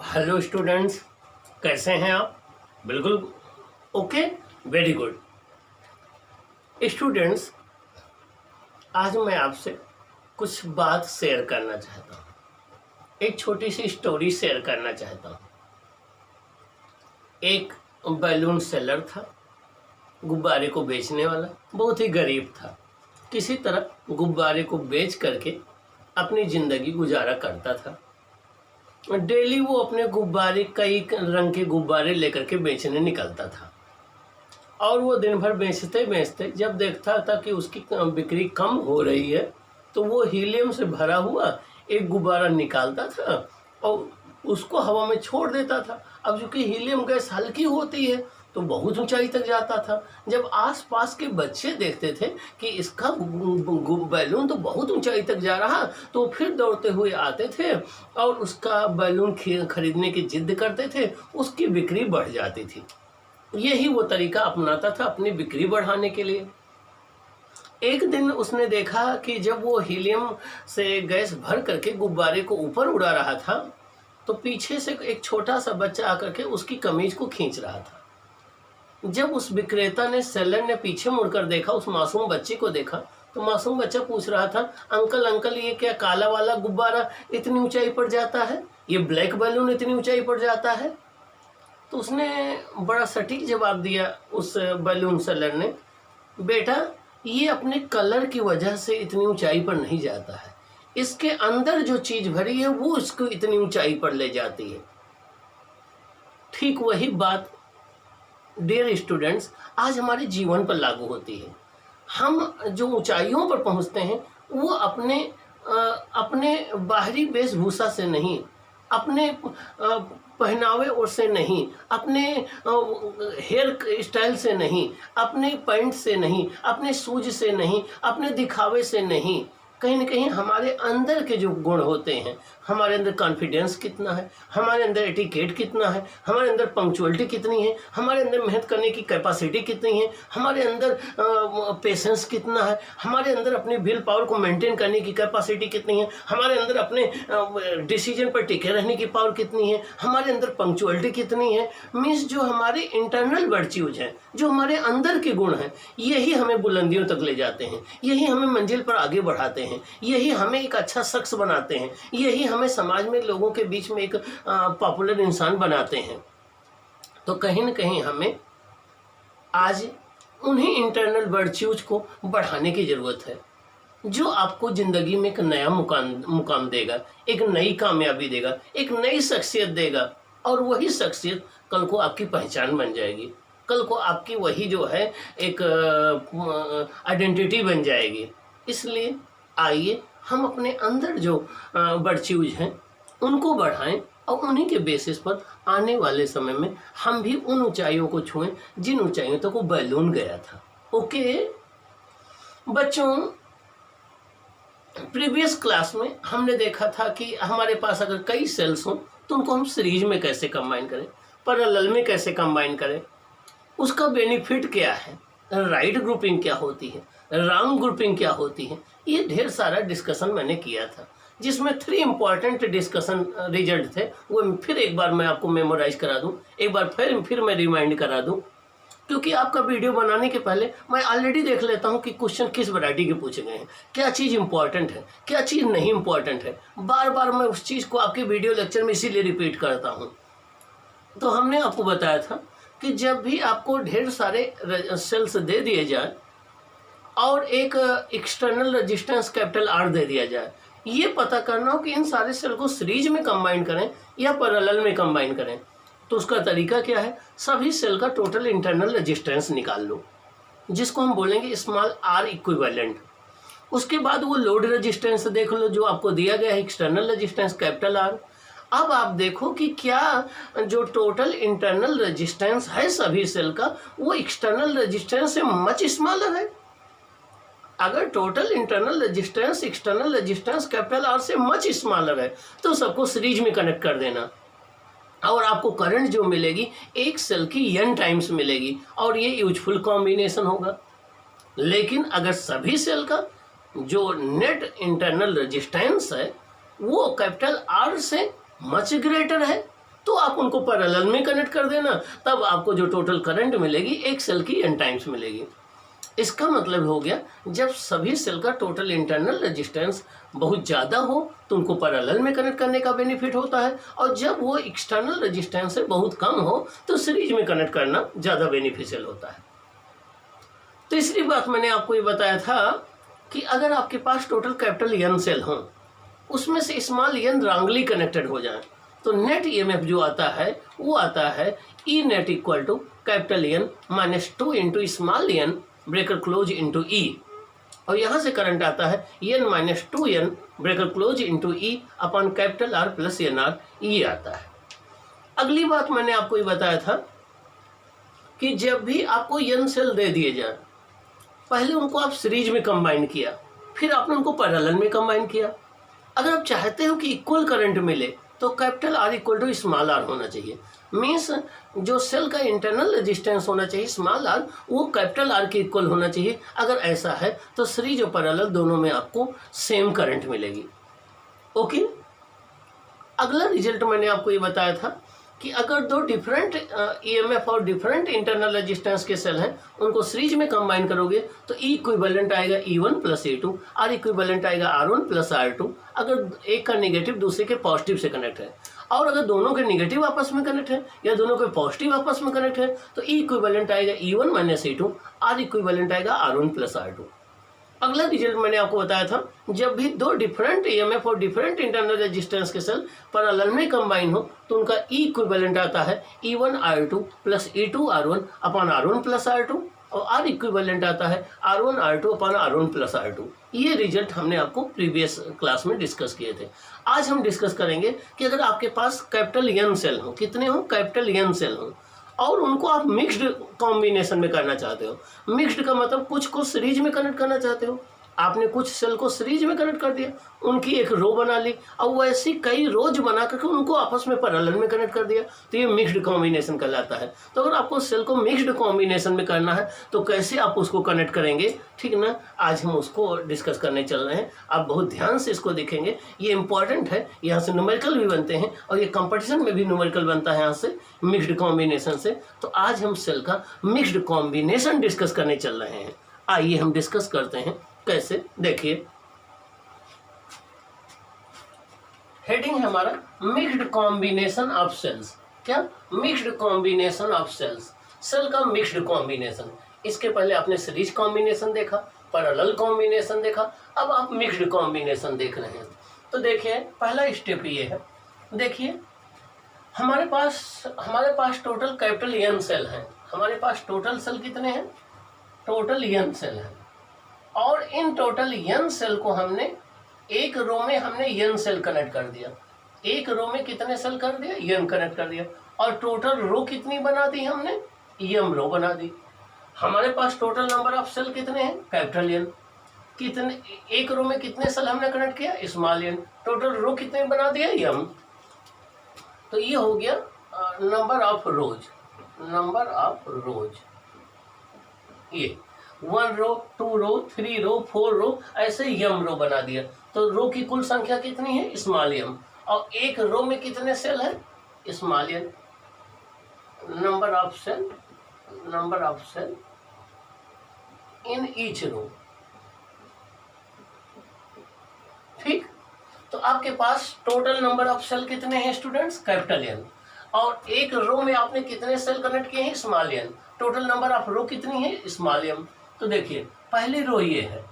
Hello students, कैसे हैं आप? बिल्कुल ओके, वेरी गुड। स्टूडेंट्स, आज मैं आपसे कुछ बात शेयर करना चाहता हूँ। एक छोटी सी स्टोरी शेयर करना चाहता हूँ। एक बैलून सेलर था, गुब्बारे को बेचने वाला, बहुत ही गरीब था। किसी तरह गुब्बारे को बेच करके अपनी ज़िंदगी गुजारा करता था। डेली वो अपने गुब्बारे, कई रंग के गुब्बारे लेकर के बेचने निकलता था और वो दिन भर बेचते बेचते जब देखता था कि उसकी बिक्री कम हो रही है तो वो हीलियम से भरा हुआ एक गुब्बारा निकालता था और उसको हवा में छोड़ देता था। अब चूंकि हीलियम गैस हल्की होती है तो बहुत ऊंचाई तक जाता था। जब आसपास के बच्चे देखते थे कि इसका बैलून तो बहुत ऊंचाई तक जा रहा, तो फिर दौड़ते हुए आते थे और उसका बैलून खरीदने की जिद करते थे। उसकी बिक्री बढ़ जाती थी। यही वो तरीका अपनाता था अपनी बिक्री बढ़ाने के लिए। एक दिन उसने देखा कि जब वो हीलियम से गैस भर करके गुब्बारे को ऊपर उड़ा रहा था तो पीछे से एक छोटा सा बच्चा आकर के उसकी कमीज को खींच रहा था। जब उस विक्रेता ने, सेलर ने पीछे मुड़कर देखा, उस मासूम बच्चे को देखा, तो मासूम बच्चा पूछ रहा था, अंकल अंकल ये क्या काला वाला गुब्बारा इतनी ऊंचाई पर जाता है? ये ब्लैक बैलून इतनी ऊंचाई पर जाता है? तो उसने बड़ा सटीक जवाब दिया उस बैलून सेलर ने, बेटा ये अपने कलर की वजह से इतनी ऊंचाई पर नहीं जाता है, इसके अंदर जो चीज भरी है वो इसको इतनी ऊंचाई पर ले जाती है। ठीक वही बात डियर स्टूडेंट्स आज हमारे जीवन पर लागू होती है। हम जो ऊंचाइयों पर पहुंचते हैं वो अपने बाहरी वेशभूषा से नहीं, अपने पहनावे और से नहीं, अपने हेयर स्टाइल से नहीं, अपने पैंट से नहीं, अपने शूज से नहीं, अपने दिखावे से नहीं, कहीं ना कहीं हमारे अंदर के जो गुण होते हैं, हमारे अंदर कॉन्फिडेंस कितना है, हमारे अंदर एटिकेट कितना है, हमारे अंदर पंक्चुअलिटी कितनी है, हमारे अंदर मेहनत करने की कैपेसिटी कितनी है, हमारे अंदर पेशेंस कितना है, हमारे अंदर अपनी विल पावर को मेंटेन करने की कैपेसिटी कितनी है, हमारे अंदर अपने डिसीजन पर टिके रहने की पावर कितनी है, हमारे अंदर पंक्चुअलिटी कितनी है। मीन्स जो हमारे इंटरनल वर्च्यूज हैं, जो हमारे अंदर के गुण हैं, यही हमें बुलंदियों तक ले जाते हैं, यही हमें मंजिल पर आगे बढ़ाते हैं, यही हमें एक अच्छा शख्स बनाते हैं, यही हमें समाज में लोगों के बीच में एक पॉपुलर इंसान बनाते हैं। तो कहीं न कहीं हमें आज उन्हीं इंटरनल वर्च्यूज को बढ़ाने की ज़रूरत है जो आपको ज़िंदगी में एक नया मुकाम देगा, एक नई कामयाबी देगा, एक नई शख्सियत देगा और वही शख्सियत कल को आपकी पहचान बन जाएगी, कल को आपकी वही जो है एक आइडेंटिटी बन जाएगी। इसलिए आइए हम अपने अंदर जो वर्च्यूज हैं उनको बढ़ाएं और उन्हीं के बेसिस पर आने वाले समय में हम भी उन ऊंचाइयों को छुएं जिन ऊंचाइयों तक वो बैलून गया था। ओके बच्चों, प्रीवियस क्लास में हमने देखा था कि हमारे पास अगर कई सेल्स हों तो उनको हम सीरीज में कैसे कंबाइन करें, पैरेलल में कैसे कंबाइन करें, उसका बेनिफिट क्या है, राइट ग्रुपिंग क्या होती है, रॉन्ग ग्रुपिंग क्या होती है, ये ढेर सारा डिस्कशन मैंने किया था जिसमें 3 इम्पॉर्टेंट डिस्कशन रिजल्ट थे। वो फिर एक बार मैं आपको मेमोराइज करा दूं, एक बार फिर मैं रिमाइंड करा दूं, क्योंकि आपका वीडियो बनाने के पहले मैं ऑलरेडी देख लेता हूं कि क्वेश्चन किस वैरायटी के पूछे गए हैं, क्या चीज़ इंपॉर्टेंट है, क्या चीज़ नहीं इंपॉर्टेंट है। बार बार मैं उस चीज़ को आपके वीडियो लेक्चर में इसीलिए रिपीट करता हूँ। तो हमने आपको बताया था कि जब भी आपको ढेर सारे सेल्स दे दिए जाए और एक एक्सटर्नल रेजिस्टेंस कैपिटल R दे दिया जाए, ये पता करना हो कि इन सारे सेल को सीरीज में कंबाइन करें या पैरेलल में कंबाइन करें। तो उसका तरीका क्या है, सभी सेल का टोटल इंटरनल रेजिस्टेंस निकाल लो जिसको हम बोलेंगे स्मॉल r इक्विवेलेंट। उसके बाद वो लोड रेजिस्टेंस देख लो जो आपको दिया गया है, एक्सटर्नल रेजिस्टेंस कैपिटल R। अब आप देखो कि क्या जो टोटल इंटरनल रेजिस्टेंस है सभी सेल का वो एक्सटर्नल रेजिस्टेंस से मच स्मॉलर है। अगर total internal resistance external resistance capital R से मच स्मॉलर है तो सबको सीरीज में कनेक्ट कर देना और आपको करंट जो मिलेगी एक सेल की n टाइम्स मिलेगी और ये यूजफुल कॉम्बिनेशन होगा। लेकिन अगर सभी सेल का जो नेट इंटरनल रेजिस्टेंस है वो कैपिटल R से मच ग्रेटर है तो आप उनको पैरेलल में कनेक्ट कर देना, तब आपको जो टोटल करंट मिलेगी एक सेल की n टाइम्स मिलेगी। इसका मतलब हो गया जब सभी सेल का टोटल इंटरनल रेजिस्टेंस बहुत ज़्यादा हो तो उनको पैरेलल में कनेक्ट करने का बेनिफिट होता है, और जब वो एक्सटर्नल रेजिस्टेंस से बहुत कम हो तो सीरीज में कनेक्ट करना ज़्यादा बेनिफिशियल होता है। तीसरी बात मैंने आपको ये बताया था कि अगर आपके पास टोटल कैपिटल n सेल हों, उसमें से स्मॉल n रॉन्गली कनेक्टेड हो जाए, तो नेट ईएमएफ जो आता है वो आता है E net equal to capital N minus 2 into small n bracket close into E, और यहाँ से करंट आता है n minus 2n bracket close into E upon capital R plus NR, ये आता है। अगली बात मैंने आपको ये बताया था कि जब भी आपको n सेल दे दिए जाए, पहले उनको आप सीरीज में कंबाइन किया, फिर आपने उनको पैरेलल में कंबाइन किया। अगर आप चाहते हो कि इक्वल करंट मिले तो capital R equal to small r होना चाहिए। मीन्स जो सेल का इंटरनल रेजिस्टेंस होना चाहिए स्मॉल r, वो कैपिटल R के इक्वल होना चाहिए। अगर ऐसा है तो सीरीज और पैरेलल दोनों में आपको सेम करंट मिलेगी। ओके, अगला रिजल्ट मैंने आपको ये बताया था कि अगर दो डिफरेंट ईएमएफ और डिफरेंट इंटरनल रेजिस्टेंस के सेल हैं, उनको सीरीज में कंबाइन करोगे तो ई इक्विवेलेंट आएगा E1 plus E2, are equivalent आएगा R1 प्लस R2। अगर एक का नेगेटिव दूसरे के पॉजिटिव से कनेक्ट है, और अगर दोनों के नेगेटिव आपस में कनेक्ट है या दोनों के पॉजिटिव आपस में कनेक्ट है, तो ई इक्विवेलेंट आएगा E1 minus E2, are equivalent आएगा R1 प्लस R2। अगला रिजल्ट मैंने आपको बताया था, जब भी दो डिफरेंट ईएमएफ और डिफरेंट इंटरनल रेजिस्टेंस के सेल पैरेलल में कंबाइन हो तो उनका ई इक्विवेलेंट आता है E1 R2 plus E2 R1 upon R1 plus R2, और आर इक्विवेलेंट आता है R1 R2 upon R1 plus R2। ये रिजल्ट हमने आपको प्रीवियस क्लास में डिस्कस किए थे। आज हम डिस्कस करेंगे कि अगर आपके पास कैपिटल N सेल हो, कितने हो, कैपिटल N सेल हो, और उनको आप मिक्स्ड कॉम्बिनेशन में करना चाहते हो। मिक्स्ड का मतलब कुछ को सीरीज में कनेक्ट करना चाहते हो, आपने कुछ सेल को सीरीज में कनेक्ट कर दिया, उनकी एक रो बना ली, और वैसी कई रोज बना करके उनको आपस में पैरेलल में कनेक्ट कर दिया, तो ये मिक्स्ड कॉम्बिनेशन कहलाता है। तो अगर आपको सेल को मिक्स्ड कॉम्बिनेशन में करना है तो कैसे आप उसको कनेक्ट करेंगे, ठीक ना, आज हम उसको डिस्कस करने चल रहे हैं। आप बहुत ध्यान से इसको देखेंगे, ये इंपॉर्टेंट है, यहाँ से न्यूमेरिकल भी बनते हैं और ये कंपटीशन में भी न्यूमेरिकल बनता है यहाँ से मिक्स्ड कॉम्बिनेशन से। तो आज हम सेल का मिक्स्ड कॉम्बिनेशन डिस्कस करने चल रहे हैं। आइए हम डिस्कस करते हैं कैसे। देखिए, हेडिंग है हमारा मिक्स्ड कॉम्बिनेशन ऑफ सेल्स। क्या? Mixed combination of cells, cell का मिक्स्ड कॉम्बिनेशन। इसके पहले आपने सीरीज कॉम्बिनेशन देखा, पैरेलल कॉम्बिनेशन देखा, अब आप मिक्स्ड कॉम्बिनेशन देख रहे हैं। तो देखिए, पहला स्टेप ये है, देखिए हमारे पास टोटल कैपिटल N सेल है। हमारे पास टोटल सेल कितने हैं? टोटल N सेल है, और इन टोटल N सेल को हमने एक रो में हमने N सेल कनेक्ट कर दिया। एक रो में कितने सेल कर दिया? N कनेक्ट कर दिया, और टोटल रो कितनी बना दी हमने? M रो बना दी। हमारे पास टोटल नंबर ऑफ सेल कितने हैं? Capital N। कितने, एक रो में कितने सेल हमने कनेक्ट किया? Small n। टोटल रो कितने बना दिया? M। तो ये हो गया number of rose, number of रोज। ये 1 रो, 2 रो, 3 रो, 4 रो, ऐसे M रो बना दिया। तो रो की कुल संख्या कितनी है? Small m। और एक रो में कितने सेल है? Small n। Number of cell in each row. ठीक, तो आपके पास टोटल नंबर ऑफ सेल कितने हैं स्टूडेंट्स? Capital N। और एक रो में आपने कितने सेल कनेक्ट किए हैं? Small n। Total number of row कितनी है? Small m। तो देखिए, पहली रो ये है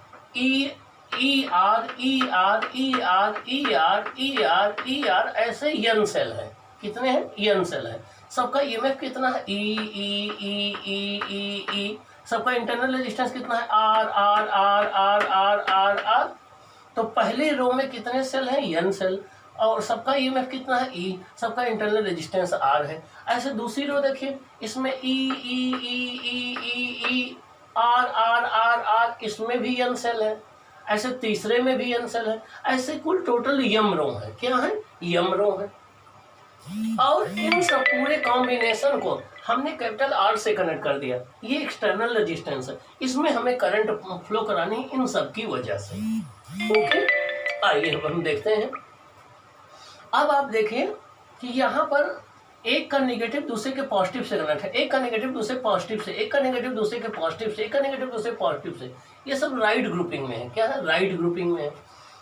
ER, ऐसे n सेल है। कितने हैं? n सेल है। सबका ईएमएफ कितना है? E। सबका इंटरनल रेजिस्टेंस कितना है? R। तो पहले रो में कितने सेल हैं? n सेल, और सबका ईएमएफ कितना है? E। सबका इंटरनल रेजिस्टेंस R है। ऐसे दूसरी रो देखिए, इसमें E, R, इसमें भी n सेल है। ऐसे तीसरे में भी n सेल है। ऐसे कुल टोटल m रो है। क्या है? m रो है। और इन सब पूरे कॉम्बिनेशन को हमने कैपिटल R से कनेक्ट कर दिया। ये एक्सटर्नल रेजिस्टेंस है, इसमें हमें करंट फ्लो करानी इन सब की वजह से। ओके, आइए अब हम देखते हैं। अब आप देखिए कि यहाँ पर एक का नेगेटिव दूसरे के पॉजिटिव से कनेक्ट है, एक का नेगेटिव दूसरे पॉजिटिव से, एक का नेगेटिव दूसरे के पॉजिटिव से, एक का नेगेटिव दूसरे पॉजिटिव से, ये सब राइट ग्रुपिंग में है। क्या है? राइट ग्रुपिंग में है।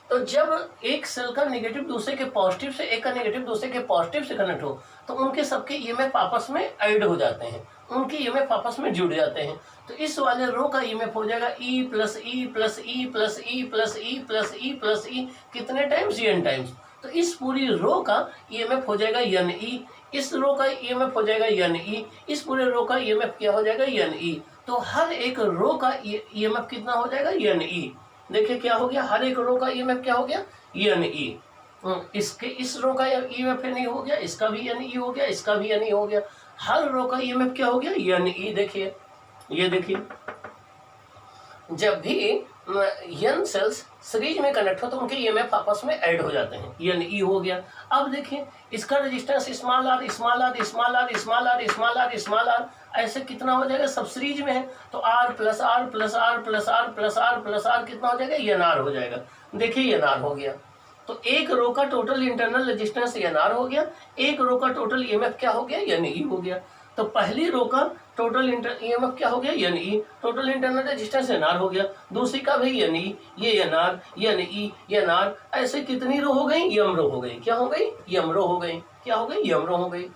तो जब एक सेल का नेगेटिव दूसरे के पॉजिटिव से, एक का नेगेटिव दूसरे के पॉजिटिव से कनेक्ट हो, तो उनके सबके ईएमएफ आपस में ऐड हो जाते हैं, उनके ईएमएफ आपस में जुड़ जाते हैं। तो इस वाले रो का ईएमएफ हो जाएगा E plus E plus E plus E plus E plus E plus E, कितने टाइम्स? N times. तो इस पूरी रो का ईएमएफ हो जाएगा एन ई, इस रो का ईएमएफ हो जाएगा एन ई, इस पूरे रो का ईएमएफ क्या हो जाएगा? N E. तो हर एक रो का ईएमएफ कितना हो जाएगा? N E. देखिए क्या हो गया, हर एक रो का ईएमएफ क्या हो गया? N E. इसके इस रो का ईएमएफ एन ई हो गया, इसका भी एन ई हो गया, इसका भी एन ई हो गया, हर रो का ईएमएफ क्या हो गया? N E. देखिए ये देखिए, जब भी एन सेल्स सीरीज में कनेक्ट हो तो उनके ईएमएफ आपस में ऐड हो जाते हैं, एन ई हो गया। अब देखिए इसका resistance small R small R small R small R small R small R, ऐसे कितना हो जाएगा? सब सीरीज में है, तो R plus R plus R plus R plus R plus R कितना हो जाएगा? एन आर हो जाएगा। देखिए एन आर हो गया। तो एक रो का total internal resistance N R हो गया, एक रो का टोटल ईएमएफ क्या हो गया? एन ई हो गया। तो पहली रो का टोटल ईएमएफ क्या हो गया? N E, total internal resistance N R हो गया। दूसरी का भी एन ई, ये N are, N E, N R, ऐसे कितनी रो हो गई? यम रो हो गई। क्या हो गई? यम रो हो गई। क्या हो गई? यम रो हो गई।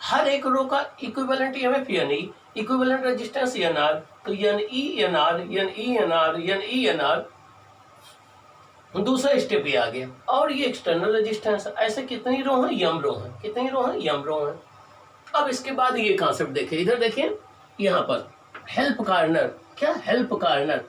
हर एक रो का equivalent EMF n E, equivalent resistance N r, तो n E N R, N E N R, N E N r, दूसरा स्टेप ये आ गया। और ये एक्सटर्नल रेजिस्टेंस, ऐसे कितनी रो है? यम रो है। कितनी रो है? यम रो है। अब इसके बाद ये कॉन्सेप्ट देखिए, इधर देखिए यहाँ पर हेल्प कार्नर। क्या? Help corner.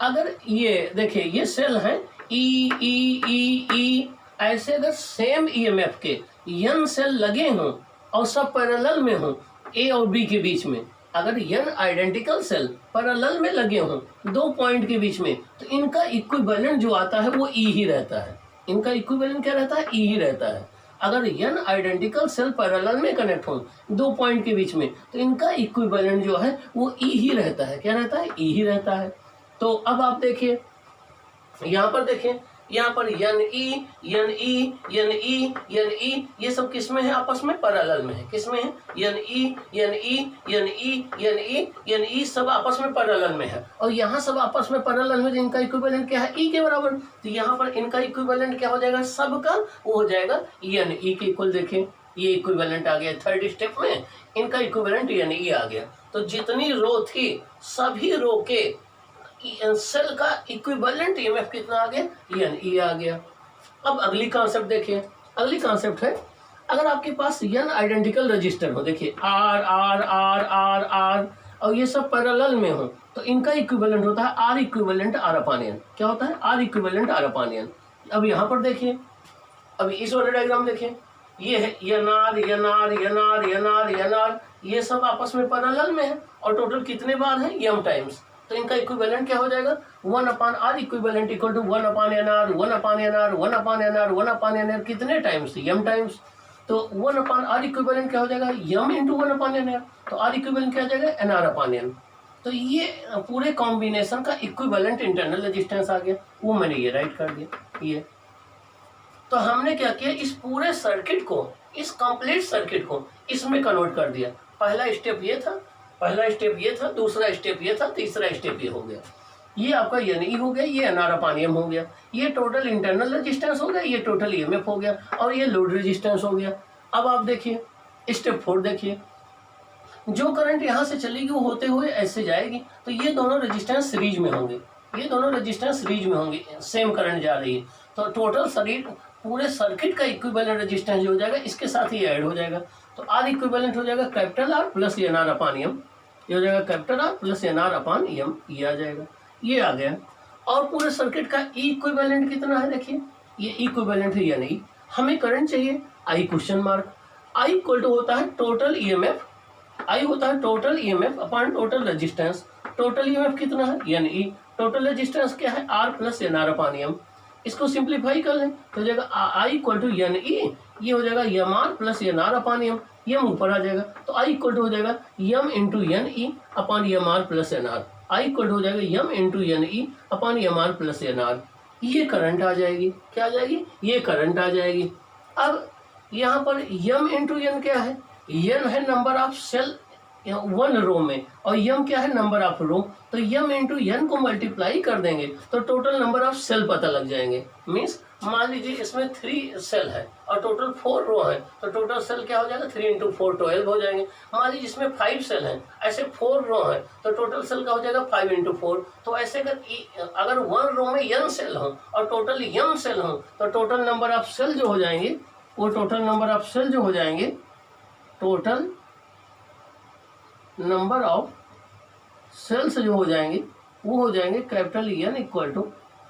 अगर ये देखिए ये सेल है ई ई ई ई, ऐसे अगर सेम ईएमएफ के एन सेल लगे हों और सब पैरेलल में हों ए और बी के बीच में, अगर एन आइडेंटिकल सेल पैरेलल में लगे हों दो पॉइंट के बीच में, तो इनका इक्विवेलेंट जो आता है वो ई ही रहता है। इनका इक्विवेलेंट क्या रहता है? ई ही रहता है। अगर एन आइडेंटिकल सेल पैरेलल में कनेक्ट हो दो पॉइंट के बीच में, तो इनका इक्विवेलेंट जो है वो ई ही रहता है। क्या रहता है? ई ही रहता है। तो अब आप देखिए यहाँ पर, देखिए यहाँ पर N E N E N E N E, ये सब किस में है? आपस में पैरेलल में है। किस में है? N E N E N E N E N E, सब आपस में पैरेलल में है। और यहाँ सब आपस में पैरेलल में, इनका इक्विवेलेंट क्या है? ई के बराबर। तो यहाँ पर इनका इक्विवेलेंट क्या हो जाएगा? सबका वो हो जाएगा एन ई के इक्वल। देखें ये इक्विवेलेंट आ गया, थर्ड स्टेप में इनका इक्विवेलेंट एन ई आ गया। तो जितनी रो थी सभी रो के सेल का इक्विवेलेंट ईएमएफ कितना आ गया? एन ई आ गया। अब अगली कॉन्सेप्ट देखिए, अगली कॉन्सेप्ट है अगर आपके पास एन आइडेंटिकल रजिस्टर हो, देखिए R R R R R, और ये सब पैरेलल में हो, तो इनका इक्विवेलेंट होता है R equivalent R upon N. क्या होता है? R equivalent R upon N. अब यहाँ पर देखिए, अभी इस वाले डायग्राम देखिए, ये है N are N are N are N are N R, ये सब आपस में पैरेलल में है और टोटल कितने बार है? M times. तो इनका इक्विवेलेंट क्या हो जाएगा? 1 upon r equivalent equal to 1 upon N r, 1 upon N r, 1 upon N r, 1 upon N r, कितने टाइम्स? M times. तो 1 अपान आर इक्विवेलेंट क्या हो जाएगा? M into 1 upon N r. तो आर इक्विवेलेंट क्या हो जाएगा? N are upon n. तो ये पूरे कॉम्बिनेशन का इक्विवेलेंट इंटरनल रेजिस्टेंस आ गया, वो मैंने ये राइट कर दिया ये। तो हमने क्या किया? इस पूरे सर्किट को, इस कंप्लीट सर्किट को इसमें कन्वर्ट कर दिया। पहला स्टेप ये था, दूसरा स्टेप ये था, तीसरा स्टेप ये हो गया। ये आपका एन ई हो गया, ये एन आर अपान एम हो गया, ये टोटल इंटरनल रेजिस्टेंस हो गया, ये टोटल ईएमएफ हो गया, और ये लोड रेजिस्टेंस हो गया। अब आप देखिए स्टेप 4 देखिए, जो करंट यहाँ से चलेगी वो होते हुए ऐसे जाएगी, तो ये दोनों रेजिस्टेंस सीरीज में होंगे, ये दोनों रेजिस्टेंस सीरीज में होंगे, सेम करंट जा रही है। तो टोटल शरीर पूरे सर्किट का इक्विवेलेंट रेजिस्टेंस जो हो जाएगा इसके साथ ही ऐड हो जाएगा। तो आर इक्विवेलेंट हो जाएगा capital R plus N R upon M, ये हो जाएगा capital R plus N R upon M, ये आ जाएगा, ये आ गया। और पूरे सर्किट का इक्विवेलेंट कितना है? देखिए ये इक्विवेलेंट है या नहीं, हमें करंट चाहिए I question mark. I equal to होता है टोटल ईएमएफ, आई होता है total EMF upon total resistance. Total EMF कितना है? N E. टोटल रेजिस्टेंस क्या है? R plus N R upon m. इसको सिंप्लीफाई कर लें तो हो जाएगा I equal to n E, ये हो जाएगा m are plus N R upon m, m ऊपर आ जाएगा, तो आई इक्वल टू हो जाएगा M into N E upon M R plus N R. I equal to हो जाएगा M into N E upon M R plus N R. ये current आ जाएगी, क्या आ जाएगी? ये करंट आ जाएगी। अब यहाँ पर यम इंटू एन क्या है, एन है number of cell one row में और यम क्या है नंबर ऑफ रो, तो यम इंटू एन को मल्टीप्लाई कर देंगे तो टोटल नंबर ऑफ सेल पता लग जाएंगे। मीन्स मान लीजिए इसमें 3 सेल है और टोटल 4 रो है, तो टोटल सेल क्या हो जाएगा 3 इंटू 4 12 हो जाएंगे। मान लीजिए इसमें 5 सेल हैं, ऐसे 4 रो है तो टोटल सेल क्या हो जाएगा 5 इंटू 4। तो ऐसे अगर 1 रो में n सेल हो और टोटल m सेल हो तो टोटल नंबर ऑफ सेल जो हो जाएंगे वो टोटल नंबर ऑफ सेल जो हो जाएंगे टोटल नंबर ऑफ सेल्स जो हो जाएंगे वो हो जाएंगे capital N equal to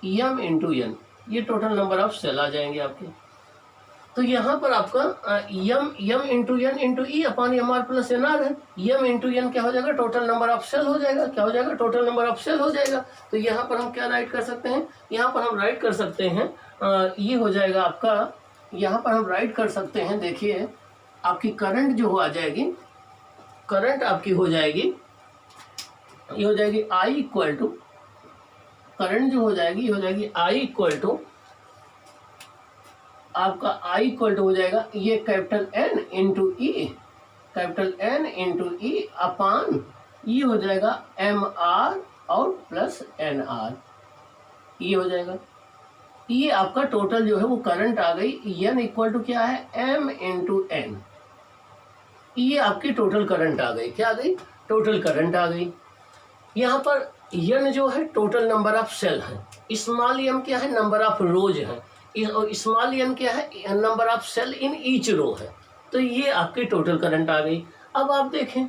m into n, ये टोटल नंबर ऑफ सेल आ जाएंगे आपके। तो यहाँ पर आपका m into n into E upon M R plus N r है, यम इंटू एन क्या हो जाएगा टोटल नंबर ऑफ सेल हो जाएगा, क्या हो जाएगा टोटल नंबर ऑफ सेल हो जाएगा। तो यहाँ पर हम क्या राइट कर सकते हैं, यहाँ पर हम राइट कर सकते हैं ये हो जाएगा आपका, यहाँ पर हम राइट कर सकते हैं, देखिए आपकी करंट जो आ जाएगी, करंट आपकी हो जाएगी, ये हो जाएगी आई इक्वल टू, करंट जो हो जाएगी ये हो जाएगी आई इक्वल टू आपका आई इक्वल टू हो जाएगा ये कैपिटल एन इंटू ई, कैपिटल एन इंटू ई अपान ये हो जाएगा एम आर और प्लस एन आर, ये हो जाएगा। ये आपका टोटल जो है वो करंट आ गई, एन इक्वल टू क्या है एम इंटू एन, ये आपकी टोटल करंट आ गई, क्या आ गई टोटल करंट आ गई। यहाँ पर एन जो है टोटल नंबर ऑफ सेल है, स्मॉल एम क्या है नंबर ऑफ रोज है, और स्मॉल एन क्या है number of cell in each row है। तो ये आपकी टोटल करंट आ गई। अब आप देखें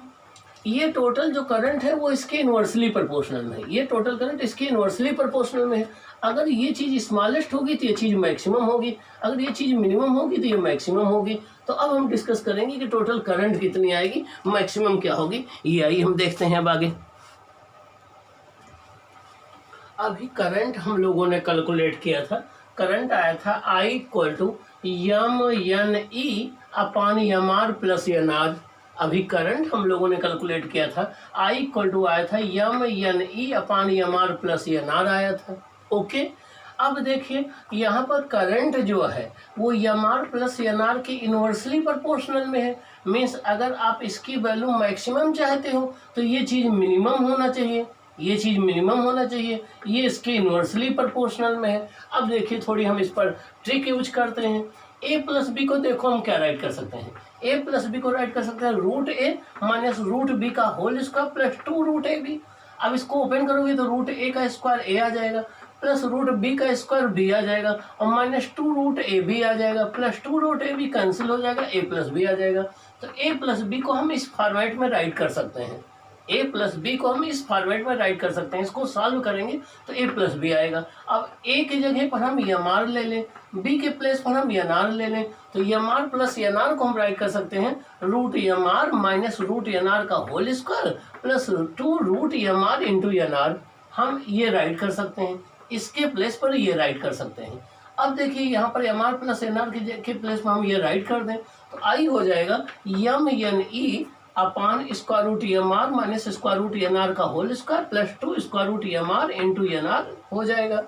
ये टोटल जो करंट है वो इसके इन्वर्सली प्रोपोर्शनल में है, ये टोटल करंट इसके इन्वर्सली प्रोपोर्शनल में है। अगर ये चीज़ स्मॉलेस्ट होगी तो ये चीज़ मैक्सिमम होगी, अगर ये चीज़ मिनिमम होगी तो ये मैक्सिमम होगी। तो अब हम डिस्कस करेंगे कि टोटल करंट कितनी आएगी, मैक्सिमम क्या होगी, ये आई हम देखते हैं अब आगे। अभी करंट हम लोगों ने कैलकुलेट किया था, करंट आया था I equal to m N E upon M R plus N r. अभी करंट हम लोगों ने कैलकुलेट किया था, आई इक्वल टू आया था M N E upon M R plus N R आया था। ओके, अब देखिए यहाँ पर करंट जो है वो M are plus N R की इन्वर्सली प्रोपोर्शनल में है। मीन्स अगर आप इसकी वैल्यू मैक्सिमम चाहते हो तो ये चीज़ मिनिमम होना चाहिए, ये चीज़ मिनिमम होना चाहिए, ये इसके इन्वर्सली प्रोपोर्शनल में है। अब देखिए थोड़ी हम इस पर ट्रिक यूज करते हैं। ए प्लस बी को देखो हम क्या राइट कर सकते हैं, ए प्लस बी को राइट कर सकते हैं root A minus root B का whole square plus 2 root A B. अब इसको ओपन करोगे तो रूट ए का स्क्वायर ए आ जाएगा प्लस रूट बी का स्क्वायर बी आ जाएगा और माइनस 2 रूट ए बी आ जाएगा plus 2 root A B cancel हो जाएगा, ए प्लस बी आ जाएगा। तो ए प्लस बी को हम इस फॉर्मेट में राइट कर सकते हैं, ए प्लस बी को हम इस फॉर्मेट में राइट कर सकते हैं। इसको सॉल्व करेंगे तो ए प्लस बी आएगा। अब ए की जगह पर हम एम आर ले लें, बी के प्लेस पर हम एन आर ले लें, तो m are plus N r को हम राइट कर सकते हैं root m r minus root n r का whole square plus 2 root m r into n r. हम ये राइट कर सकते हैं, इसके प्लेस पर ये राइट कर सकते हैं। अब देखिए यहाँ पर M are plus N R के प्लेस पर हम ये राइट कर दें तो आई हो जाएगा m N E upon square root m r minus square root n r का whole square plus 2 square root m r into n are हो जाएगा।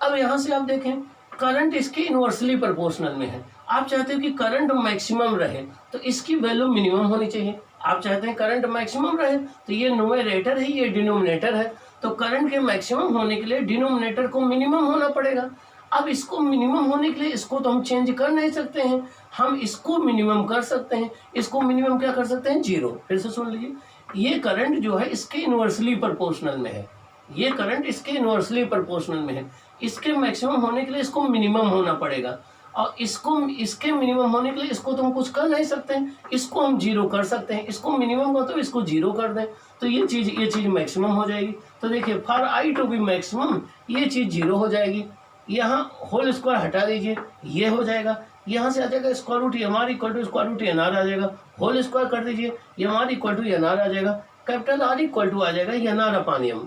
अब यहाँ से आप देखें करंट इसके इन्वर्सली प्रोपोर्शनल में है। आप चाहते हो कि करंट मैक्सिमम रहे तो इसकी वैल्यू मिनिमम होनी चाहिए। आप चाहते हैं करंट मैक्सिमम रहे तो ये न्यूमरेटर है, ये डिनोमिनेटर है, तो करंट के मैक्सिमम होने के लिए डिनोमिनेटर को मिनिमम होना पड़ेगा। अब इसको मिनिमम होने के लिए इसको तो हम चेंज कर नहीं सकते हैं, हम इसको मिनिमम कर सकते हैं। इसको मिनिमम क्या कर सकते हैं 0। फिर से सुन लीजिए, ये करंट जो है इसके इन्वर्सली प्रोपोर्शनल में है, ये करंट इसके इन्वर्सली प्रोपोर्शनल में है। इसके मैक्सिमम होने के लिए इसको मिनिमम होना पड़ेगा और इसके मिनिमम होने के लिए इसको तो हम कुछ कर नहीं सकते हैं, इसको हम 0 कर सकते हैं। इसको मिनिमम हो तो इसको 0 कर दें तो ये चीज़ मैक्सिमम हो जाएगी। तो देखिए for I to be maximum ये चीज़ 0 हो जाएगी। यहाँ होल स्क्वायर हटा दीजिए, ये हो जाएगा, यहाँ से आ जाएगा square root m r equal to square root n r आ जाएगा, होल स्क्वायर कर दीजिए m r equal to N r आ जाएगा, कैपिटल आर इक्वल टू आ जाएगा n are upon m,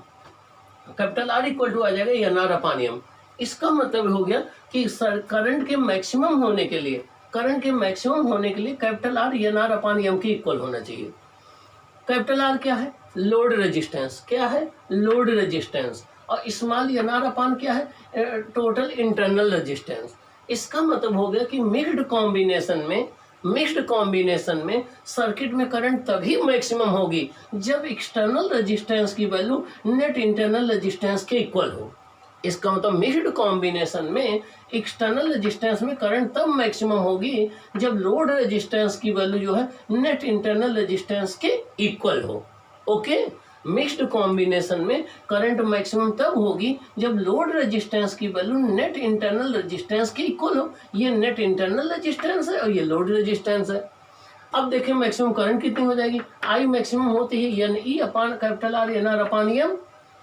capital R equal to आ जाएगा एन आर अपान एम। इसका मतलब हो गया कि करंट के मैक्सिमम होने के लिए capital are N are upon M के इक्वल होना चाहिए। कैपिटल आर क्या है लोड रेजिस्टेंस, क्या है लोड रेजिस्टेंस, और स्मॉल एन आर अपान क्या है टोटल इंटरनल रेजिस्टेंस। इसका मतलब हो गया कि मिक्स्ड कॉम्बिनेशन में सर्किट में करंट तभी मैक्सिमम होगी जब एक्सटर्नल रेजिस्टेंस की वैल्यू नेट इंटरनल रेजिस्टेंस के इक्वल हो। इसका मतलब मिक्स्ड कॉम्बिनेशन में एक्सटर्नल रेजिस्टेंस में करंट तब मैक्सिमम होगी जब लोड रेजिस्टेंस की वैल्यू जो है नेट इंटरनल रेजिस्टेंस के इक्वल हो। ओके, मिक्स्ड कॉम्बिनेशन में करंट मैक्सिमम तब होगी जब लोड रेजिस्टेंस की वैल्यू नेट इंटरनल रेजिस्टेंस के इक्वल हो। ये नेट इंटरनल रेजिस्टेंस है और ये लोड रेजिस्टेंस है। अब देखें मैक्सिमम करंट कितनी हो जाएगी, आई मैक्सिमम होती है N E upon capital are N are upon M.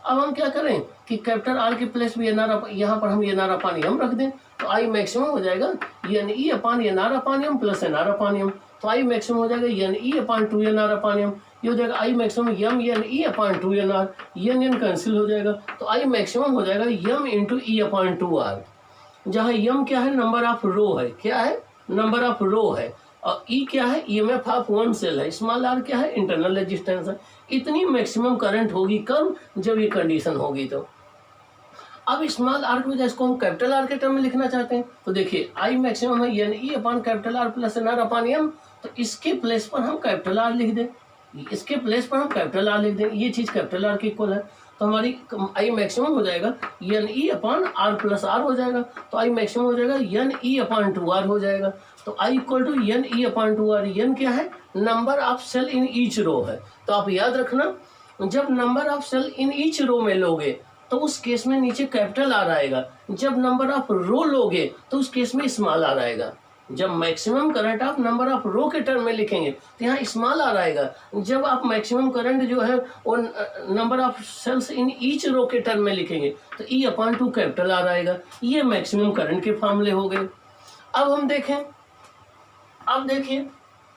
अब हम क्या करें कि कैपिटल आर के प्लेस भी एन आर, यहाँ पर हम एन आर अपान एम रख दें, तो आई मैक्सिमम हो जाएगा N E upon N R upon M plus N R upon M. तो आई मैक्सिमम हो जाएगा N E upon 2 N are upon M. ये हो जाएगा I maximum M N E upon 2 N are, N cancel हो जाएगा, तो I maximum हो जाएगा M into E upon 2 are, जहाँ यम क्या है, नंबर ऑफ रो है, क्या है, नंबर ऑफ रो है, और ई क्या है, ईएमएफ ऑफ वन सेल है, स्मॉल आर क्या है, इंटरनल रेजिस्टेंस है। इतनी मैक्सिमम करंट होगी कब, जब ये कंडीशन होगी। तो अब स्मॉल आर की वजह इसको हम कैपिटल आर के टर्म में लिखना चाहते हैं, तो देखिए आई मैक्सिमम है N E upon capital R plus N R upon M, तो इसके प्लेस पर हम कैपिटल आर लिख दें, इसके प्लेस पर हम कैपिटल आर लिख दें, ये चीज कैपिटल आर के इक्वल है, तो हमारी आई मैक्सिमम हो जाएगा N E upon R plus R हो जाएगा, तो आई मैक्सिमम हो जाएगा एन ई अपान 2 आर हो जाएगा। तो I equal to n E upon 2 r, n क्या है, number of cell in each row है। तो आप याद रखना, जब number of cell in each row में लोगे तो उस केस में नीचे कैपिटल आर आएगा, जब नंबर ऑफ रो लोगे तो उस केस में स्मॉल आर आएगा। जब मैक्सिमम करंट आप नंबर ऑफ रो के टर्म में लिखेंगे तो यहाँ स्मॉल आर आएगा, जब आप मैक्सिमम करंट जो है वो number of cells in each row के टर्म में लिखेंगे तो ई अपान 2 कैपिटल आर आएगा। ये मैक्सिमम करंट के फॉर्मूले हो गए। अब हम देखें, अब देखिए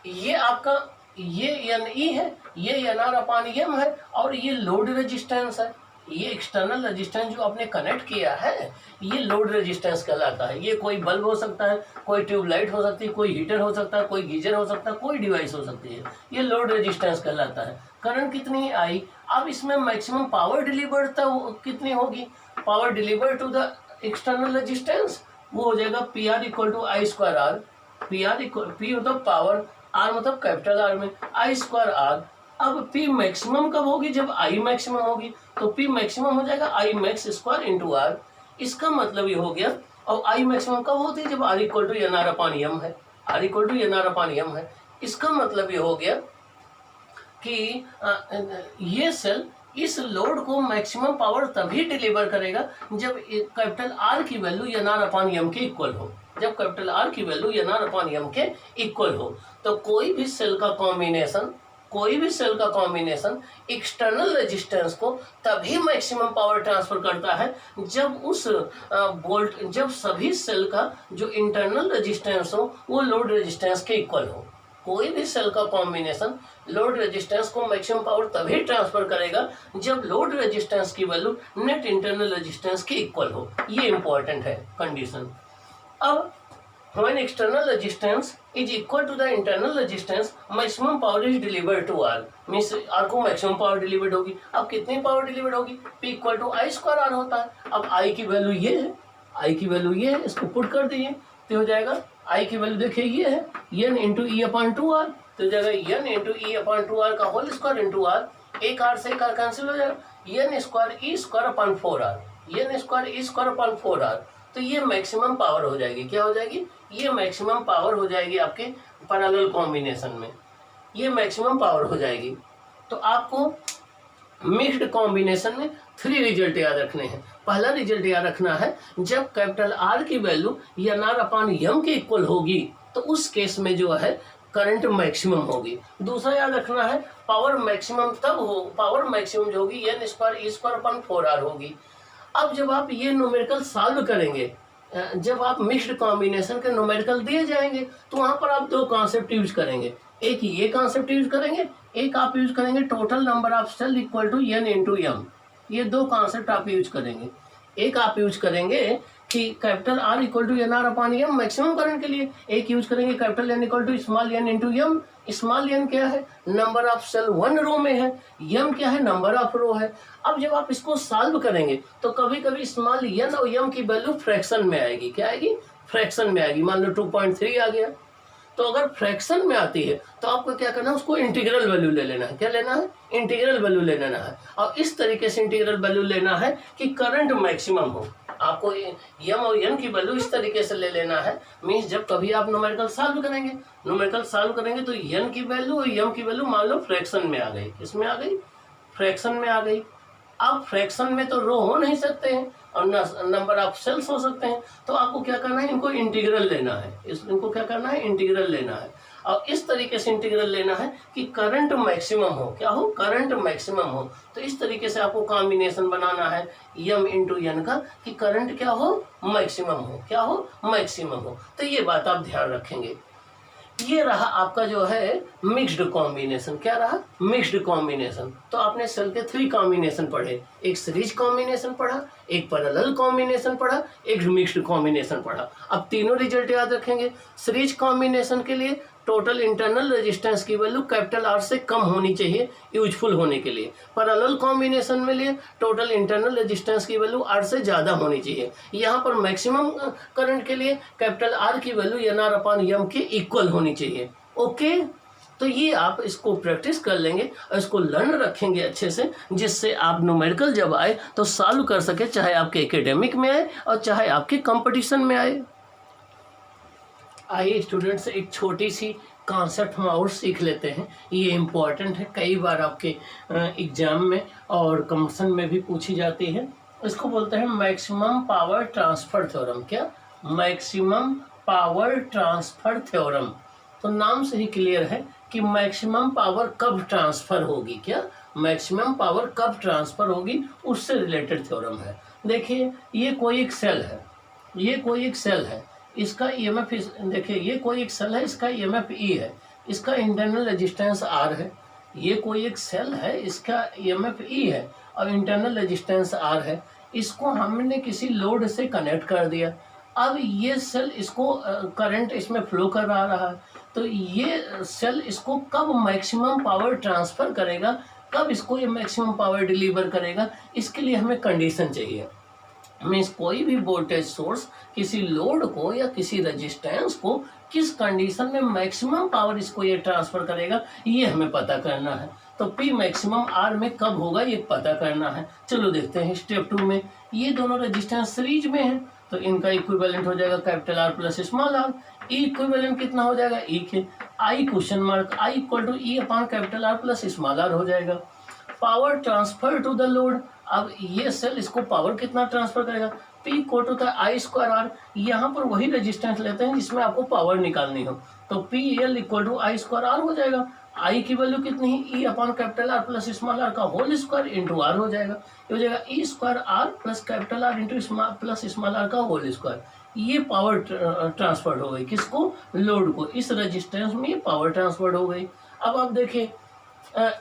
ये आपका ये एन ई है, ये एन आर अपान एम है, और ये लोड रेजिस्टेंस है, ये एक्सटर्नल रेजिस्टेंस जो आपने कनेक्ट किया है ये लोड रेजिस्टेंस कहलाता है। ये कोई बल्ब हो सकता है, कोई ट्यूबलाइट हो सकती है, कोई हीटर हो सकता है, कोई गीजर हो सकता है, कोई डिवाइस हो सकती है, ये लोड रेजिस्टेंस कहलाता है। करंट कितनी आई, अब इसमें मैक्सिमम पावर डिलीवर्ड कितनी होगी, power delivered to the external resistance वो हो जाएगा P R equal to I square R. P R equal, P मतलब पावर, आर मतलब कैपिटल आर में आई स्क्वायर आर। अब P मैक्सिमम कब होगी, जब I मैक्सिमम होगी, तो P मैक्सिमम हो जाएगा I max square into R. इसका मतलब ये हो गया, और I मैक्सिमम कब होती है, जब R equal to N R upon M है, R equal to N R upon M है। इसका मतलब ये हो गया कि ये सेल इस लोड को मैक्सिमम पावर तभी डिलीवर करेगा जब कैपिटल R की value N are upon M के इक्वल हो, जब कैपिटल R की value N are upon M के इक्वल हो। तो कोई भी सेल का कॉम्बिनेशन एक्सटर्नल रेजिस्टेंस को तभी मैक्सिमम पावर ट्रांसफर करता है जब उस जब सभी सेल का जो इंटरनल रेजिस्टेंस हो वो लोड रेजिस्टेंस के इक्वल हो। कोई भी सेल का कॉम्बिनेशन लोड रेजिस्टेंस को मैक्सिमम पावर तभी ट्रांसफर करेगा जब लोड रेजिस्टेंस की वैल्यू नेट इंटरनल रेजिस्टेंस के इक्वल हो। ये इंपॉर्टेंट है कंडीशन। अब when external resistance is equal to the internal resistance, maximum power is delivered to R, means R को maximum power delivered होगी। अब कितनी पावर डिलीवर्ड होगी, P equal to I square R होता है। अब I की वैल्यू ये है, I की वैल्यू ये है, इसको पुट कर दीजिए तो हो जाएगा I की वैल्यू देखिए ये है n into E upon 2 R, तो हो जाएगा n into E upon 2 R का होल स्क्वायर इंटू आर, एक आर से एक आर कैंसिल हो जाएगा, n square E square upon 4 R, n square E square upon 4 R. तो ये मैक्सिमम पावर हो जाएगी, क्या हो जाएगी, ये मैक्सिमम पावर हो जाएगी आपके पैरेलल कॉम्बिनेशन में, ये मैक्सिमम पावर हो जाएगी। तो आपको मिक्स्ड कॉम्बिनेशन में 3 रिजल्ट याद रखने हैं। पहला रिजल्ट याद रखना है जब कैपिटल आर की value N are upon M के इक्वल होगी तो उस केस में जो है करंट मैक्सिमम होगी। दूसरा याद रखना है पावर मैक्सिमम तब हो, पावर मैक्सिमम जो होगी N square E square upon 4 R होगी। अब जब आप ये न्यूमेरिकल सॉल्व करेंगे, जब आप मिक्स्ड कॉम्बिनेशन के न्यूमेरिकल दिए जाएंगे तो वहां पर आप 2 कॉन्सेप्ट यूज करेंगे, एक ये कॉन्सेप्ट यूज करेंगे, एक आप यूज करेंगे total number of cell equal to N into M. ये 2 कॉन्सेप्ट आप यूज करेंगे। एक आप यूज करेंगे कि capital R equal to N R upon M maximum current के लिए, एक यूज करेंगे capital N equal to small N into M. Small N क्या है, नंबर ऑफ सेल 1 रो में है, एम क्या है, नंबर ऑफ रो है। अब जब आप इसको सॉल्व करेंगे तो कभी कभी स्मॉल एन और एम की वैल्यू फ्रैक्शन में आएगी, क्या आएगी, फ्रैक्शन में आएगी, मान लो 2.3 आ गया। तो अगर फ्रैक्शन में आती है तो आपको क्या करना है, उसको इंटीग्रल वैल्यू ले लेना है। क्या लेना है? इंटीग्रल वैल्यू ले लेना है। और इस तरीके से इंटीग्रल वैल्यू लेना है कि करंट मैक्सिमम हो। आपको यम और एन की वैल्यू इस तरीके से ले लेना है। मीन्स जब कभी आप न्यूमेरिकल सॉल्व करेंगे तो एन की वैल्यू और एम की वैल्यू मान लो फ्रैक्शन में आ गई। किसमें आ गई? फ्रैक्शन में आ गई। अब फ्रैक्शन में तो रो हो नहीं सकते हैं और नंबर ऑफ सेल्स हो सकते हैं, तो आपको क्या करना है, इनको इंटीग्रल लेना है। इनको क्या करना है? इंटीग्रल लेना है। और इस तरीके से इंटीग्रल लेना है कि करंट मैक्सिमम हो। क्या हो? करंट मैक्सिमम हो। तो इस तरीके से आपको कॉम्बिनेशन बनाना है यम इंटू एन का कि करंट क्या हो? मैक्सिमम हो। क्या हो? मैक्सिमम हो। तो ये बात आप ध्यान रखेंगे। ये रहा आपका जो है मिक्स्ड कॉम्बिनेशन। क्या रहा? Mixed combination. तो आपने सेल के 3 कॉम्बिनेशन पढ़े, एक सीरीज कॉम्बिनेशन पढ़ा, एक पैरेलल कॉम्बिनेशन पढ़ा, एक मिक्स्ड कॉम्बिनेशन पढ़ा। अब तीनों रिजल्ट याद रखेंगे। सीरीज कॉम्बिनेशन के लिए टोटल इंटरनल रेजिस्टेंस की वैल्यू कैपिटल आर से कम होनी चाहिए यूजफुल होने के लिए। पैरेलल कॉम्बिनेशन में लिए टोटल इंटरनल रेजिस्टेंस की वैल्यू आर से ज़्यादा होनी चाहिए। यहाँ पर मैक्सिमम करंट के लिए कैपिटल आर की value N R upon M के इक्वल होनी चाहिए। ओके, तो ये आप इसको प्रैक्टिस कर लेंगे और इसको लर्न रखेंगे अच्छे से, जिससे आप न्यूमेरिकल जब आए तो सॉल्व कर सके, चाहे आपके एकेडमिक में आए और चाहे आपके कंपटीशन में आए। आइए स्टूडेंट्स, एक छोटी सी कॉन्सेप्ट हम और सीख लेते हैं। ये इम्पॉर्टेंट है, कई बार आपके एग्जाम में और कंपटीशन में भी पूछी जाती है। इसको बोलते हैं मैक्सिमम पावर ट्रांसफर थ्योरम। क्या? Maximum power transfer theorem. तो नाम से ही क्लियर है कि मैक्सिमम पावर कब ट्रांसफर होगी। क्या? मैक्सिमम पावर कब ट्रांसफर होगी, उससे रिलेटेड थ्योरम है। देखिए, ये कोई एक सेल है, इसका ईएमएफ देखिए, ये कोई एक सेल है, इसका ईएमएफ ई है, इसका इंटरनल रेजिस्टेंस आर है। ये कोई एक सेल है, इसका ईएमएफ ई है और इंटरनल रेजिस्टेंस आर है। इसको हमने किसी लोड से कनेक्ट कर दिया। अब ये सेल इसको करंट इसमें फ्लो कर रहा है, तो ये सेल इसको कब मैक्सिमम पावर ट्रांसफर करेगा, कब इसको ये मैक्सिमम पावर डिलीवर करेगा, इसके लिए हमें कंडीशन चाहिए। मीन्स कोई भी वोल्टेज सोर्स किसी लोड को या किसी रेजिस्टेंस को किस कंडीशन में मैक्सिमम पावर इसको ये ट्रांसफर करेगा, ये हमें पता करना है। तो P मैक्सिमम R में कब होगा, ये पता करना है। चलो देखते हैं स्टेप 2 में। ये दोनों रेजिस्टेंस सीरीज में है, तो इनका इक्विवेलेंट हो जाएगा capital R plus small r। E equivalent कितना हो जाएगा? ई के I question mark I equal to E upon capital R plus small r हो जाएगा। Power transfer to the load. अब ये सेल इसको पावर कितना ट्रांसफर करेगा? P equal to I square r. यहाँ पर वही रेजिस्टेंस लेते हैं जिसमें आपको पावर निकालनी हो, तो P L equal to I square r हो जाएगा। आई की वैल्यू कितनी है? E upon capital R plus small r का होल स्क्वायर इंटू आर हो जाएगा। ये हो जाएगा E square r plus capital R into plus small r का होल स्क्वायर। ये पावर ट्रांसफर हो गई, किसको? लोड को। इस रेजिस्टेंस में ये पावर ट्रांसफर हो गई। अब आप देखिए,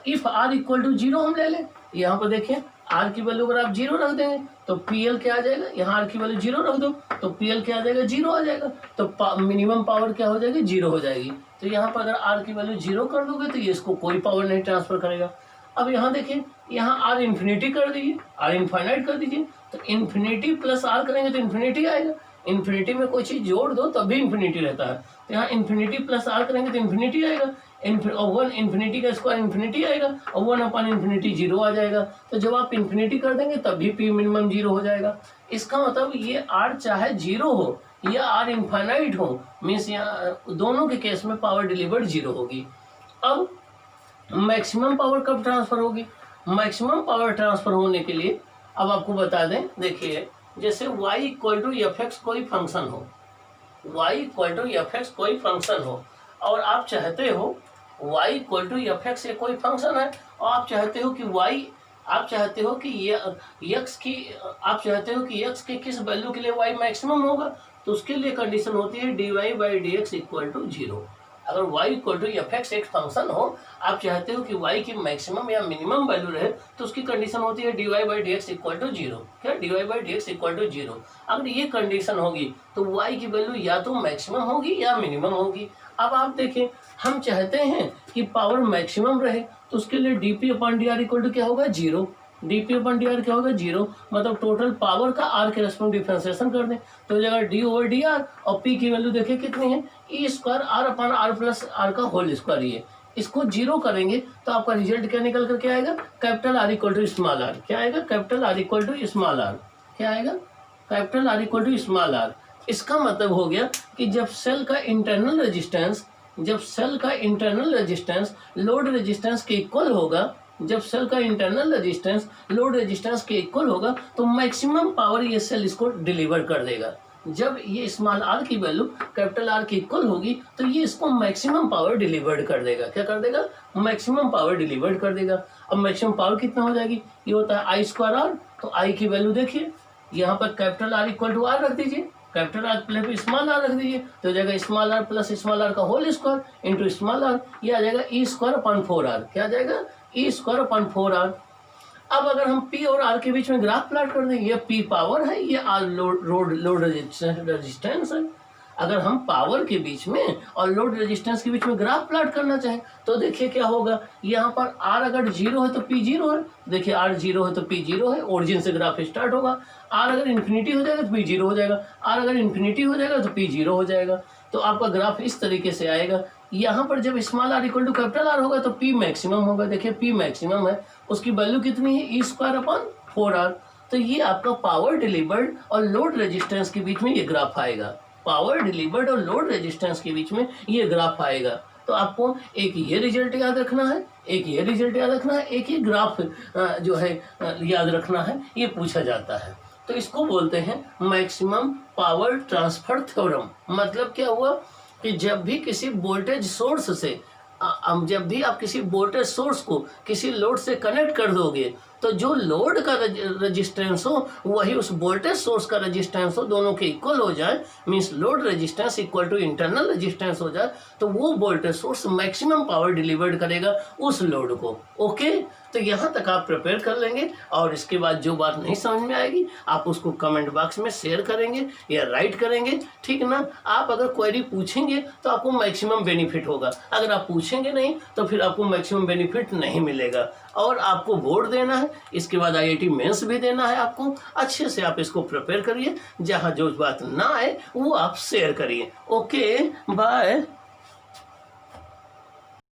इफ आर इक्वल टू 0 हम ले लें, यहाँ पर देखिए आर की वैल्यू अगर आप 0 रख देंगे तो पी एल क्या आ जाएगा? यहाँ आर की वैल्यू 0 रख दो तो पी एल क्या आ जाएगा? 0 आ जाएगा। तो मिनिमम पावर क्या हो जाएगी? 0 हो जाएगी। तो यहाँ पर अगर आर की वैल्यू 0 कर दोगे तो ये इसको कोई पावर नहीं ट्रांसफर करेगा। अब यहाँ देखिए, यहाँ आर इन्फिनिटी कर दीजिए, आर इनफाइनाइट कर दीजिए, तो इन्फिनिटी प्लस आर करेंगे तो इन्फिनिटी आएगा। इन्फिनिटी में कोई चीज़ जोड़ दो तब भी इन्फिनिटी रहता है, तो यहाँ इन्फिनिटी प्लस आर करेंगे तो इन्फिनिटी आएगा। और 1 इन्फिनिटी का स्क्वायर इन्फिनिटी आएगा और 1 अपॉन इन्फिनिटी 0 आ जाएगा। तो जब आप इन्फिनिटी कर देंगे तब भी पी मिनिमम 0 हो जाएगा। इसका मतलब ये आर चाहे 0 हो या आर इनफाइनाइट हो, मीन्स यहाँ दोनों के केस में पावर डिलीवर्ड 0 होगी। अब मैक्सिमम पावर कब ट्रांसफर होगी? मैक्सिमम पावर ट्रांसफर होने के लिए अब आपको बता दें, देखिए जैसे y equal to F X कोई फंक्शन हो, y equal to F X कोई फंक्शन हो और आप चाहते हो y equal to F X ये कोई फंक्शन है और आप चाहते हो कि आप चाहते हो कि x के किस वैल्यू के लिए y मैक्सिमम होगा, तो उसके लिए कंडीशन होती है dy by D X equal to 0। अगर y equal to F X एक फंक्शन हो, आप चाहते हो कि y की मैक्सिमम या मिनिमम वैल्यू रहे, तो उसकी कंडीशन होती है dy by D X equal to 0। क्या? dy by D X equal to 0। अगर ये कंडीशन होगी तो y की वैल्यू या तो मैक्सिमम होगी या मिनिमम होगी। अब आप देखें, हम चाहते हैं कि पावर मैक्सिमम रहे, तो उसके लिए D P upon D R equal to क्या होगा? 0। dp/dr क्या होगा 0, मतलब टोटल पावर का r के रेस्पेक्ट डिफरेंशिएशन कर दें तो हो जाएगा d/dr और p की वैल्यू देखिए कितनी है e² r/r प्लस r का होल स्क्वायर। ये इसको 0 करेंगे तो आपका रिजल्ट क्या निकल करके आएगा, capital R equal to small r। क्या आएगा, capital R equal to small r। क्या आएगा, capital R equal to small r। इसका मतलब हो गया कि जब सेल का इंटरनल रेजिस्टेंस लोड रेजिस्टेंस के इक्वल होगा, जब सेल का इंटरनल रेजिस्टेंस लोड रेजिस्टेंस के इक्वल होगा तो मैक्सिमम पावर ये सेल इसको डिलीवर कर देगा। जब ये स्मॉल r की वैल्यू कैपिटल R की इक्वल होगी तो ये इसको मैक्सिमम पावर डिलीवर्ड कर देगा। क्या कर देगा, मैक्सिमम पावर डिलीवर्ड कर देगा। अब मैक्सिमम पावर कितना हो जाएगी, ये होता है I²R। तो I की वैल्यू देखिए यहाँ पर capital R equal to R रख दीजिए, capital R plus small r रख दीजिए तो हो जाएगा small r plus small r का whole square into small r। ये आ जाएगा e²/4r। क्या आ जाएगा, e²/4r। अब अगर हम P और R के बीच में ग्राफ प्लॉट कर दें, ये P पावर है, ये R लोड रेजिस्टेंस है। अगर हम पावर के बीच में और लोड रेजिस्टेंस के बीच में ग्राफ प्लॉट करना चाहें तो देखिए क्या होगा, यहाँ पर R अगर 0 है तो P 0 है। देखिए R 0 है तो P 0 है, ओरिजिन से ग्राफ स्टार्ट होगा। R अगर इन्फिनिटी हो जाएगा तो P 0 हो जाएगा, R अगर इन्फिनिटी हो जाएगा तो P 0 हो जाएगा। तो आपका ग्राफ इस तरीके से आएगा। यहाँ पर जब small r equal to capital R होगा तो P मैक्सिमम होगा। देखिए P मैक्सिमम है, उसकी वैल्यू कितनी है e²/4r। तो ये आपका पावर डिलीवर्ड और लोड रेजिस्टेंस के बीच में ये ग्राफ आएगा, पावर डिलीवर्ड और लोड रेजिस्टेंस के बीच में ये ग्राफ आएगा। तो आपको एक ये रिजल्ट याद रखना है, एक ये रिजल्ट याद रखना है, एक ये ग्राफ जो है याद रखना है, ये पूछा जाता है। तो इसको बोलते हैं मैक्सिमम पावर ट्रांसफर थ्योरम। मतलब क्या हुआ कि जब भी किसी वोल्टेज सोर्स से जब भी आप किसी वोल्टेज सोर्स को किसी लोड से कनेक्ट कर दोगे तो जो लोड का रेजिस्टेंस हो वही उस वोल्टेज सोर्स का रेजिस्टेंस हो, दोनों के इक्वल हो जाए, means load resistance equal to internal resistance हो जाए, तो वो voltage source maximum power delivered करेगा उस लोड को। ओके, तो यहाँ तक आप प्रिपेयर कर लेंगे और इसके बाद जो बात नहीं समझ में आएगी आप उसको कमेंट बॉक्स में शेयर करेंगे या राइट करेंगे, ठीक ना। आप अगर क्वेरी पूछेंगे तो आपको मैक्सिमम बेनिफिट होगा, अगर आप पूछेंगे नहीं तो फिर आपको मैक्सिमम बेनिफिट नहीं मिलेगा। और आपको बोर्ड देना है, इसके बाद IIT मेंस भी देना है आपको। अच्छे से आप इसको प्रिपेयर करिए, जहाँ जो बात ना आए वो आप शेयर करिए। Okay, bye.